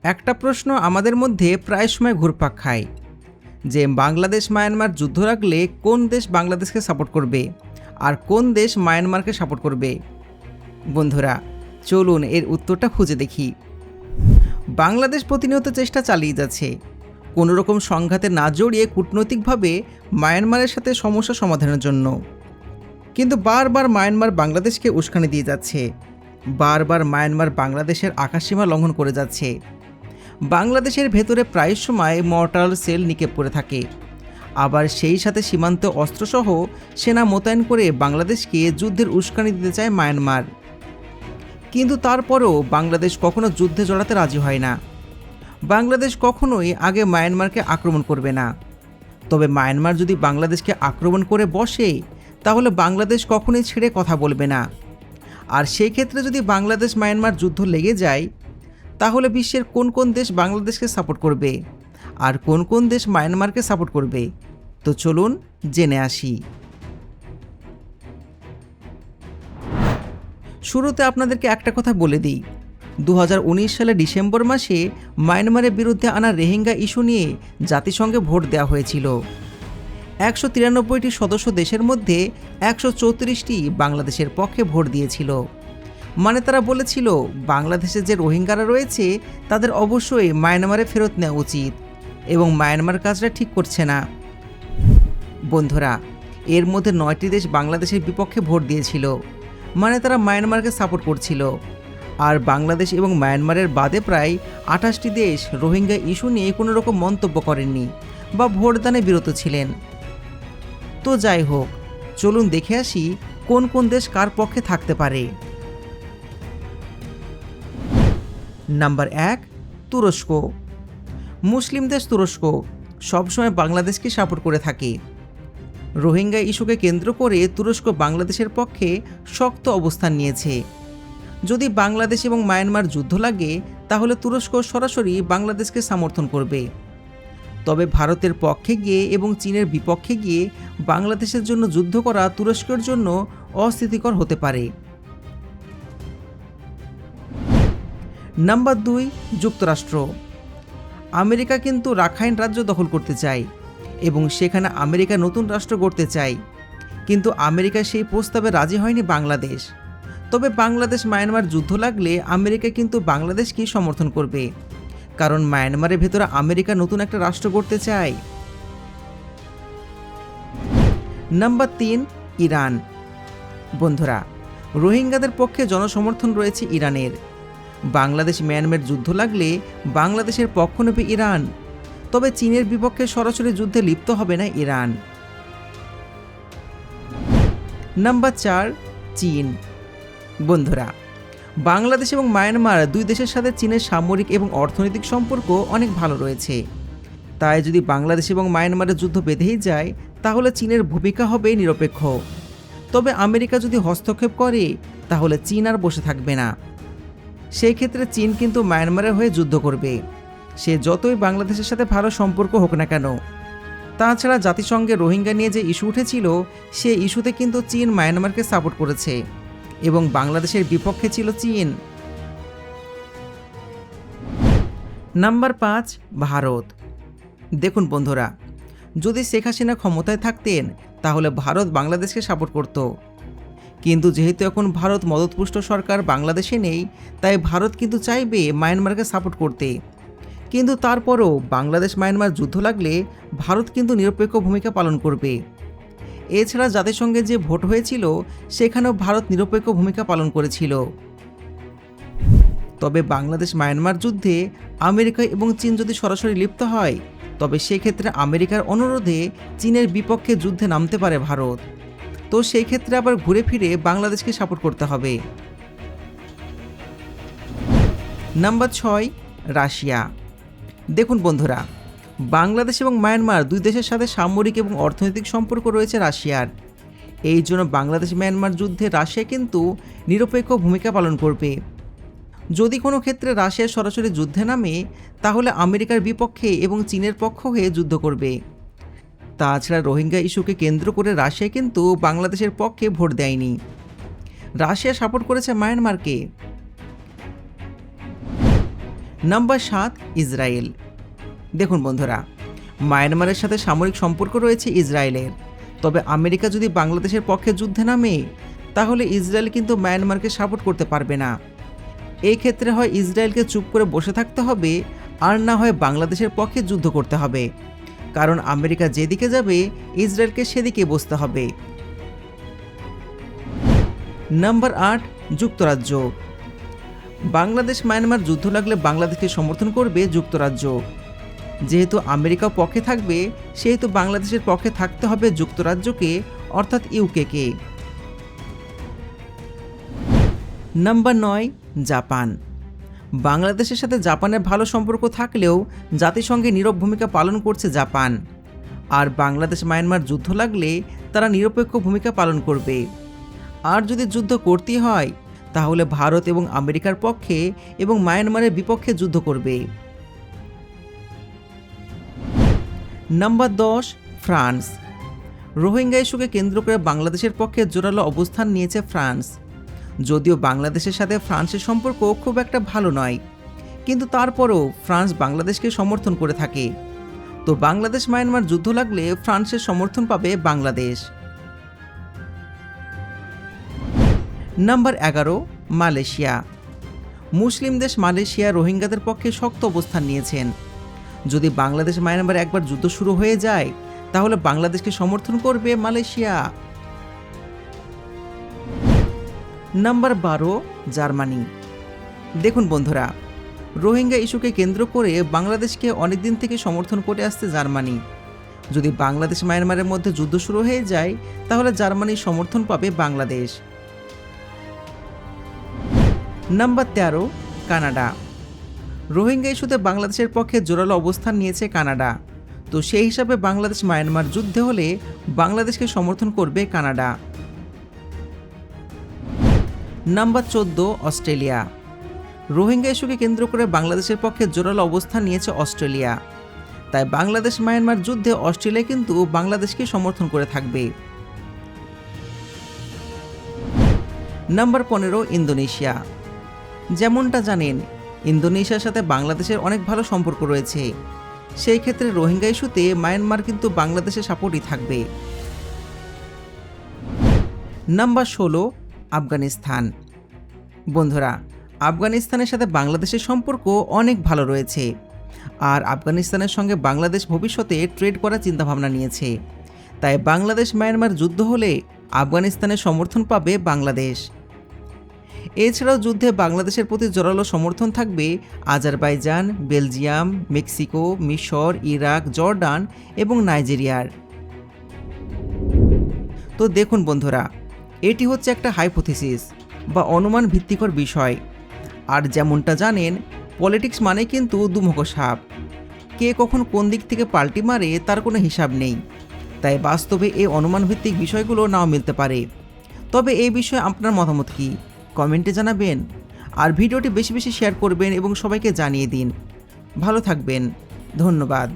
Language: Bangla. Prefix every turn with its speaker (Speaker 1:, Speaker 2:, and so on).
Speaker 1: একটা প্রশ্ন আমাদের মধ্যে প্রায় সময় ঘুরপাক খায় যে বাংলাদেশ মায়ানমার যুদ্ধ লাগলে কোন দেশ বাংলাদেশকে সাপোর্ট করবে আর কোন দেশ মায়ানমারকে সাপোর্ট করবে। বন্ধুরা, চলুন এর উত্তরটা খুঁজে দেখি। বাংলাদেশ প্রতিনিয়ত চেষ্টা চালিয়ে যাচ্ছে কোনো রকম সংঘাতে না জড়িয়ে কূটনৈতিকভাবে মায়ানমারের সাথে সমস্যা সমাধানের জন্য, কিন্তু বারবার মায়ানমার বাংলাদেশকে উস্কানি দিয়ে যাচ্ছে। বারবার মায়ানমার বাংলাদেশের আকাশসীমা লঙ্ঘন করে যাচ্ছে। বাংলাদেশের ভেতরে প্রায় সময় মর্টাল সেল নিক্ষেপ করে থাকে, আবার সেই সাথে সীমান্ত অস্ত্রসহ সেনা মোতায়েন করে বাংলাদেশকে যুদ্ধের উস্কানি দিতে চায় মায়ানমার। কিন্তু তারপরও বাংলাদেশ কখনো যুদ্ধে জড়াতে রাজি হয় না। বাংলাদেশ কখনোই আগে মায়ানমারকে আক্রমণ করবে না। তবে মায়ানমার যদি বাংলাদেশকে আক্রমণ করে বসে তাহলে বাংলাদেশ কখনোই ছেড়ে কথা বলবে না। আর সেই ক্ষেত্রে যদি বাংলাদেশ মায়ানমার যুদ্ধ লেগে যায় তাহলে বিশ্বের কোন কোন দেশ বাংলাদেশকে সাপোর্ট করবে আর কোন কোন দেশ মায়ানমারকে সাপোর্ট করবে, তো চলুন জেনে আসি। শুরুতে আপনাদেরকে একটা কথা বলে দিই, 2019 সালে ডিসেম্বর মাসে মায়ানমারের বিরুদ্ধে আনা রোহিঙ্গা ইস্যু নিয়ে জাতিসংঘে ভোট দেওয়া হয়েছিল। 193টি সদস্য দেশের মধ্যে 134টি বাংলাদেশের পক্ষে ভোট দিয়েছিল। মানে তারা বলেছিল বাংলাদেশে যে রোহিঙ্গারা রয়েছে তাদের অবশ্যই মায়ানমারে ফেরত নেওয়া উচিত এবং মায়ানমার কাজটা ঠিক করছে না। বন্ধুরা, এর মধ্যে 9টি দেশ বাংলাদেশের বিপক্ষে ভোট দিয়েছিল, মানে তারা মায়ানমারকে সাপোর্ট করছিল। আর বাংলাদেশ এবং মায়ানমারের বাদে প্রায় 28টি দেশ রোহিঙ্গা ইস্যু নিয়ে কোনো রকম মন্তব্য করেননি বা ভোটদানে বিরত ছিলেন। তো যাই হোক, চলুন দেখে আসি কোন কোন দেশ কার পক্ষে থাকতে পারে। নাম্বার 1, তুরস্ক। মুসলিম দেশ তুরস্ক সবসময় বাংলাদেশকে সাপোর্ট করে থাকে। রোহিঙ্গা ইস্যুকে কেন্দ্র করে তুরস্ক বাংলাদেশের পক্ষে শক্ত অবস্থান নিয়েছে। যদি বাংলাদেশ এবং মায়ানমার যুদ্ধ লাগে তাহলে তুরস্ক সরাসরি বাংলাদেশকে সমর্থন করবে। তবে ভারতের পক্ষে গিয়ে এবং চীনের বিপক্ষে গিয়ে বাংলাদেশের জন্য যুদ্ধ করা তুরস্কের জন্য অস্থিতিকর হতে পারে। নাম্বার 2, যুক্তরাষ্ট্র। আমেরিকা কিন্তু রাখাইন রাজ্য দখল করতে চায় এবং সেখানে আমেরিকা নতুন রাষ্ট্র গড়তে চায়, কিন্তু আমেরিকা সেই প্রস্তাবে রাজি হয়নি বাংলাদেশ। তবে বাংলাদেশ মায়ানমার যুদ্ধ লাগলে আমেরিকা কিন্তু বাংলাদেশকেই সমর্থন করবে, কারণ মায়ানমারের ভেতরে আমেরিকা নতুন একটা রাষ্ট্র গড়তে চায়। Number 3, Iran. বন্ধুরা, রোহিঙ্গাদের পক্ষে জনসমর্থন রয়েছে ইরানের। বাংলাদেশ মায়ানমার যুদ্ধ লাগলে বাংলাদেশের পক্ষ নেবে ইরান, তবে চীনের বিপক্ষে সরাসরি যুদ্ধে লিপ্ত হবে না ইরান। নাম্বার 4, চীন। বন্ধুরা, বাংলাদেশ এবং মায়ানমার দুই দেশের সাথে চীনের সামরিক এবং অর্থনৈতিক সম্পর্ক অনেক ভালো রয়েছে। তাই যদি বাংলাদেশ এবং মায়ানমারের যুদ্ধ বেঁধেই যায় তাহলে চীনের ভূমিকা হবে নিরপেক্ষ। তবে আমেরিকা যদি হস্তক্ষেপ করে তাহলে চীন আর বসে থাকবে না। সেই ক্ষেত্রে চীন কিন্তু মায়ানমারের হয়ে যুদ্ধ করবে, সে যতই বাংলাদেশের সাথে ভালো সম্পর্ক হোক না কেন। তাছাড়া জাতিসংঘে রোহিঙ্গা নিয়ে যে ইস্যু উঠেছিল সেই ইস্যুতে কিন্তু চীন মায়ানমারকে সাপোর্ট করেছে এবং বাংলাদেশের বিপক্ষে ছিল চীন। নাম্বার 5, ভারত। দেখুন বন্ধুরা, যদি শেখ হাসিনা ক্ষমতায় থাকতেন তাহলে ভারত বাংলাদেশকে সাপোর্ট করত, কিন্তু যেহেতু এখন ভারত মদতপুষ্ট সরকার বাংলাদেশে নেই তাই ভারত কিন্তু চাইবে মায়ানমারকে সাপোর্ট করতে। কিন্তু তারপরও বাংলাদেশ মায়ানমার যুদ্ধ লাগলে ভারত কিন্তু নিরপেক্ষ ভূমিকা পালন করবে। এছাড়া জাতিসংঘে যে ভোট হয়েছিল সেখানেও ভারত নিরপেক্ষ ভূমিকা পালন করেছিল। তবে বাংলাদেশ মায়ানমার যুদ্ধে আমেরিকা এবং চীন যদি সরাসরি লিপ্ত হয় তবে সেক্ষেত্রে আমেরিকার অনুরোধে চীনের বিপক্ষে যুদ্ধে নামতে পারে ভারত। তো সেই ক্ষেত্রে আবার ঘুরে ফিরে বাংলাদেশকে সাপোর্ট করতে হবে। Number 6, Russia. দেখুন বন্ধুরা, বাংলাদেশ এবং মায়ানমার দুই দেশের সাথে সামরিক এবং অর্থনৈতিক সম্পর্ক রয়েছে রাশিয়ার। এই জন্য বাংলাদেশ মায়ানমার যুদ্ধে রাশিয়া কিন্তু নিরপেক্ষ ভূমিকা পালন করবে। যদি কোনো ক্ষেত্রে রাশিয়া সরাসরি যুদ্ধে নামে তাহলে আমেরিকার বিপক্ষে এবং চীনের পক্ষ হয়ে যুদ্ধ করবে। তাছাড়া রোহিঙ্গা ইস্যুকে কেন্দ্র করে রাশিয়া কিন্তু বাংলাদেশের পক্ষে ভোট দেয়নি, রাশিয়া সাপোর্ট করেছে মায়ানমারকে। Number 7, Israel. দেখুন বন্ধুরা, মায়ানমারের সাথে সামরিক সম্পর্ক রয়েছে ইসরায়েলের, তবে আমেরিকা যদি বাংলাদেশের পক্ষে যুদ্ধে নামে তাহলে ইসরায়েল কিন্তু মায়ানমারকে সাপোর্ট করতে পারবে না। এই ক্ষেত্রে হয় ইসরায়েলকে চুপ করে বসে থাকতে হবে, আর না হয় বাংলাদেশের পক্ষে যুদ্ধ করতে হবে, কারণ আমেরিকা যেদিকে যাবে ইসরায়েলকে সেদিকে বসতে হবে। নাম্বার 8, যুক্তরাজ্য। বাংলাদেশ মায়ানমার যুদ্ধ লাগলে বাংলাদেশকে সমর্থন করবে যুক্তরাজ্য। যেহেতু আমেরিকাও পক্ষে থাকবে, সেহেতু বাংলাদেশের পক্ষে থাকতে হবে যুক্তরাজ্যকে, অর্থাৎ ইউকেকে। Number 9, Japan. বাংলাদেশের সাথে জাপানের ভালো সম্পর্ক থাকলেও জাতিসংঘে নীরব ভূমিকা পালন করছে জাপান, আর বাংলাদেশ মায়ানমার যুদ্ধ লাগলে তারা নিরপেক্ষ ভূমিকা পালন করবে। আর যদি যুদ্ধ করতে হয় তাহলে ভারত এবং আমেরিকার পক্ষে এবং মায়ানমারের বিপক্ষে যুদ্ধ করবে। Number 10, France. রোহিঙ্গা ইস্যুকে কেন্দ্র করে বাংলাদেশের পক্ষে জোরালো অবস্থান নিয়েছে ফ্রান্স। যদিও বাংলাদেশের সাথে ফ্রান্সের সম্পর্ক খুব একটা ভালো নয়, কিন্তু তারপরও ফ্রান্স বাংলাদেশকে সমর্থন করে থাকে। তো বাংলাদেশ মায়ানমার যুদ্ধ লাগলে ফ্রান্সের সমর্থন পাবে বাংলাদেশ। Number 11, Malaysia. মুসলিম দেশ মালয়েশিয়া রোহিঙ্গাদের পক্ষে শক্ত অবস্থান নিয়েছেন। যদি বাংলাদেশ মায়ানমার একবার যুদ্ধ শুরু হয়ে যায় তাহলে বাংলাদেশকে সমর্থন করবে মালয়েশিয়া। Number 12, Germany. দেখুন বন্ধুরা, রোহিঙ্গা ইস্যুকে কেন্দ্র করে বাংলাদেশকে অনেকদিন থেকে সমর্থন করে আসছে জার্মানি। যদি বাংলাদেশ মায়ানমারের মধ্যে যুদ্ধ শুরু হয়ে যায় তাহলে জার্মানির সমর্থন পাবে বাংলাদেশ। Number 13, Canada. রোহিঙ্গা ইস্যুতে বাংলাদেশের পক্ষে জোরালো অবস্থান নিয়েছে কানাডা। তো সেই হিসাবে বাংলাদেশ মায়ানমার যুদ্ধে হলে বাংলাদেশকে সমর্থন করবে কানাডা। Number 14, Australia. রোহিঙ্গা ইস্যুকে কেন্দ্র করে বাংলাদেশের পক্ষে জোরালো অবস্থান নিয়েছে অস্ট্রেলিয়া। তাই বাংলাদেশ মায়ানমার যুদ্ধে অস্ট্রেলিয়া কিন্তু বাংলাদেশকে সমর্থন করে থাকবে। Number 15, Indonesia. যেমনটা জানেন, ইন্দোনেশিয়ার সাথে বাংলাদেশের অনেক ভালো সম্পর্ক রয়েছে। সেই ক্ষেত্রে রোহিঙ্গা ইস্যুতে মায়ানমার কিন্তু বাংলাদেশের সাপোর্টই থাকবে। নাম্বার 16, আফগানিস্তান। বন্ধুরা, আফগানিস্তানের সাথে বাংলাদেশের সম্পর্ক অনেক ভালো রয়েছে, আর আফগানিস্তানের সঙ্গে বাংলাদেশ ভবিষ্যতে ট্রেড করার চিন্তাভাবনা নিয়েছে। তাই বাংলাদেশ মায়ানমার যুদ্ধ হলে আফগানিস্তানের সমর্থন পাবে বাংলাদেশ। এছাড়াও যুদ্ধে বাংলাদেশের প্রতি জোরালো সমর্থন থাকবে আজারবাইজান, বেলজিয়াম, মেক্সিকো, মিশর, ইরাক, জর্ডান এবং নাইজেরিয়ার। তো দেখুন বন্ধুরা, এটি হচ্ছে একটা হাইপোথিসিস বা অনুমান ভিত্তিকর বিষয়। আর যেমনটা জানেন, পলিটিক্স মানে কিন্তু দুমুখো সাপ। কে কখন কোন দিক থেকে পাল্টি মারে তার কোনো হিসাব নেই। তাই বাস্তবে এই অনুমান ভিত্তিক বিষয়গুলো নাও মিলতে পারে। তবে এই বিষয়ে আপনার মতামত কি, কমেন্টে জানাবেন। আর ভিডিওটি বেশি বেশি শেয়ার করবেন এবং সবাইকে জানিয়ে দিন। ভালো থাকবেন, ধন্যবাদ।